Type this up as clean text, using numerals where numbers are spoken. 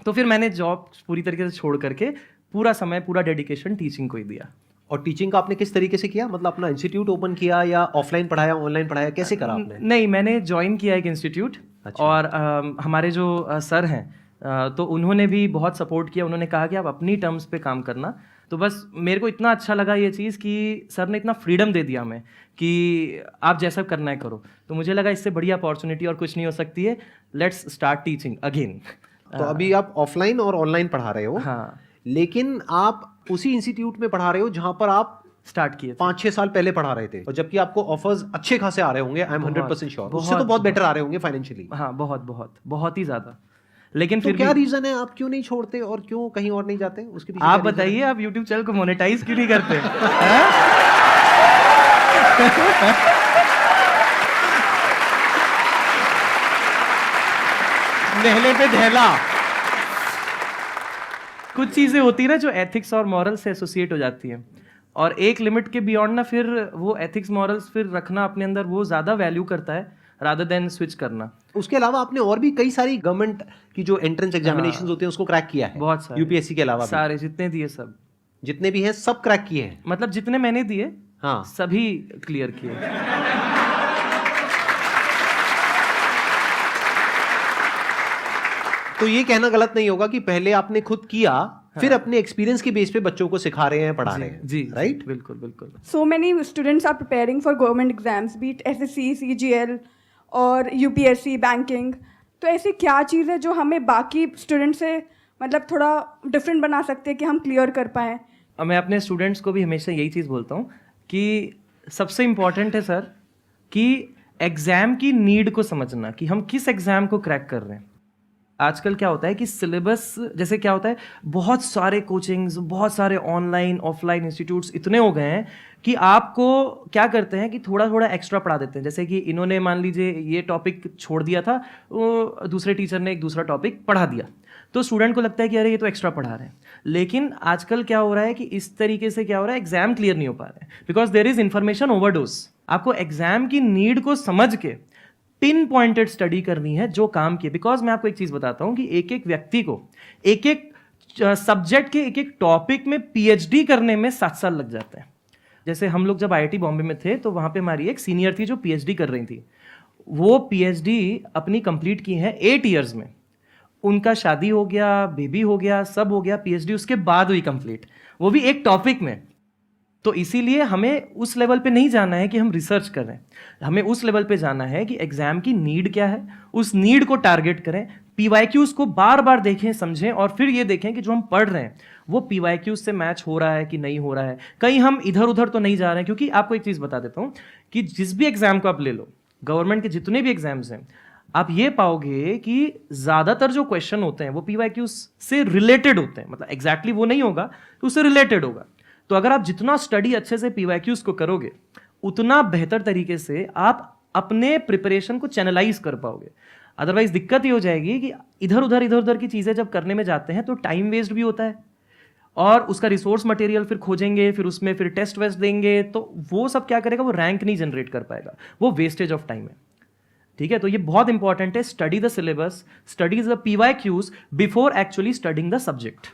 तो फिर मैंने जॉब पूरी तरीके से छोड़ करके पूरा समय, पूरा डेडिकेशन टीचिंग को ही दिया। और टीचिंग का आपने किस तरीके से किया? मतलब अपना इंस्टीट्यूट ओपन किया या ऑफलाइन पढ़ाया, ऑनलाइन पढ़ाया, कैसे करा आपने? नहीं, मैंने ज्वाइन किया एक इंस्टीट्यूट। अच्छा। और हमारे जो सर हैं तो उन्होंने भी बहुत सपोर्ट किया। उन्होंने कहा कि आप अपनी टर्म्स पे काम करना। तो बस मेरे को इतना अच्छा लगा ये चीज़ कि सर ने इतना फ्रीडम दे दिया हमें कि आप जैसा करना है करो। तो मुझे लगा इससे बड़ी अपॉर्चुनिटी और कुछ नहीं हो सकती है, लेट्स स्टार्ट टीचिंग अगेन। तो अभी आप ऑफलाइन और ऑनलाइन पढ़ा रहे हो। हाँ, लेकिन आप उसी इंस्टीट्यूट में पढ़ा रहे हो जहां पर आप स्टार्ट किए 5-6 साल पहले पढ़ा रहे थे, और जबकि आपको ऑफर्स अच्छे खासे आ रहे होंगे। आई एम 100% श्योर, उससे तो बहुत बेटर आ रहे होंगे फाइनेंशियली। हाँ, बहुत बहुत बहुत ही ज़्यादा। लेकिन तो फिर क्या भी रीजन है, आप क्यों नहीं छोड़ते और क्यों कहीं और नहीं जाते? उसके पीछे आप क्या reason है? बताइए, आप YouTube चैनल को मोनेटाइज क्यों नहीं करते? नेहले पे धैला। कुछ चीजें होती है ना जो एथिक्स और मॉरल से एसोसिएट हो जाती हैं, और एक लिमिट के बियॉन्ड ना फिर वो एथिक्स मॉरल्स फिर रखना अपने अंदर वो ज्यादा वैल्यू करता है रादर देन स्विच करना। उसके अलावा आपने और भी कई सारी गवर्नमेंट की जो एंट्रेंस एग्जामिनेशंस होते हैं उसको क्रैक किया है। बहुत सारे, यूपीएससी के अलावा भी। सारे जितने दिए सब, जितने भी हैं सब क्रैक किए हैं। मतलब जितने मैंने दिए हाँ। सभी क्लियर किए। तो ये कहना गलत नहीं होगा कि पहले आपने खुद किया, फिर अपने एक्सपीरियंस के बेस पे बच्चों को सिखा रहे हैं, पढ़ा रहे हैं। जी, राइट? बिल्कुल बिल्कुल। So many students are preparing for government exams, be it SSC, CGL और UPSC, बैंकिंग। तो ऐसी क्या चीज़ है जो हमें बाकी स्टूडेंट से मतलब थोड़ा डिफरेंट बना सकते हैं कि हम क्लियर कर पाएँ? और मैं अपने स्टूडेंट्स को भी हमेशा यही चीज़ बोलता हूँ कि सबसे इम्पॉर्टेंट है सर कि एग्ज़ाम की नीड को समझना कि हम किस एग्ज़ाम को क्रैक कर रहे हैं। आजकल क्या होता है कि सिलेबस, जैसे क्या होता है, बहुत सारे कोचिंग्स, बहुत सारे ऑनलाइन ऑफलाइन इंस्टीट्यूट्स इतने हो गए हैं कि आपको क्या करते हैं कि थोड़ा थोड़ा एक्स्ट्रा पढ़ा देते हैं। जैसे कि इन्होंने मान लीजिए ये टॉपिक छोड़ दिया था, वो दूसरे टीचर ने एक दूसरा टॉपिक पढ़ा दिया, तो स्टूडेंट को लगता है कि अरे ये तो एक्स्ट्रा पढ़ा रहे हैं। लेकिन आजकल क्या हो रहा है कि इस तरीके से क्या हो रहा है, एग्जाम क्लियर नहीं हो पा रहे हैं because there is information overdose. आपको एग्जाम की नीड को समझ के पिन पॉइंटेड स्टडी करनी है जो काम की। बिकॉज मैं आपको एक चीज बताता हूं कि एक एक व्यक्ति को एक एक सब्जेक्ट के एक एक टॉपिक में पीएचडी करने में 7 साल लग जाते हैं। जैसे हम लोग जब आईआईटी बॉम्बे में थे तो वहां पे हमारी एक सीनियर थी जो पीएचडी कर रही थी। वो पीएचडी अपनी कंप्लीट की है 8 ईयर्स में। उनका शादी हो गया, बेबी हो गया, सब हो गया, पीएचडी उसके बाद हुई कंप्लीट, वो भी एक टॉपिक में। तो इसीलिए हमें उस लेवल पे नहीं जाना है कि हम रिसर्च करें, हमें उस लेवल पे जाना है कि एग्जाम की नीड क्या है, उस नीड को टारगेट करें, पीवाईक्यूज को बार बार देखें, समझें, और फिर ये देखें कि जो हम पढ़ रहे हैं वो पीवाईक्यूज से मैच हो रहा है कि नहीं हो रहा है, कहीं हम इधर उधर तो नहीं जा रहे हैं। क्योंकि आपको एक चीज बता देता हूं कि जिस भी एग्जाम को आप ले लो, गवर्नमेंट के जितने भी एग्जाम्स हैं, आप ये पाओगे कि ज्यादातर जो क्वेश्चन होते हैं वो पीवाईक्यूज से रिलेटेड होते हैं। मतलब एग्जैक्टली वो नहीं होगा, तो उससे रिलेटेड होगा। तो अगर आप जितना स्टडी अच्छे से पीवाईक्यूज को करोगे, उतना बेहतर तरीके से आप अपने प्रिपरेशन को चैनलाइज कर पाओगे। अदरवाइज दिक्कत ये हो जाएगी कि इधर उधर की चीजें जब करने में जाते हैं तो टाइम वेस्ट भी होता है, और उसका रिसोर्स मटेरियल फिर खोजेंगे, फिर उसमें फिर टेस्ट वेस्ट देंगे, तो वो सब क्या करेगा, वो रैंक नहीं जनरेट कर पाएगा, वो वेस्टेज ऑफ टाइम है। ठीक है, तो ये बहुत इंपॉर्टेंट है, study the syllabus, study the PYQs before actually studying the subject.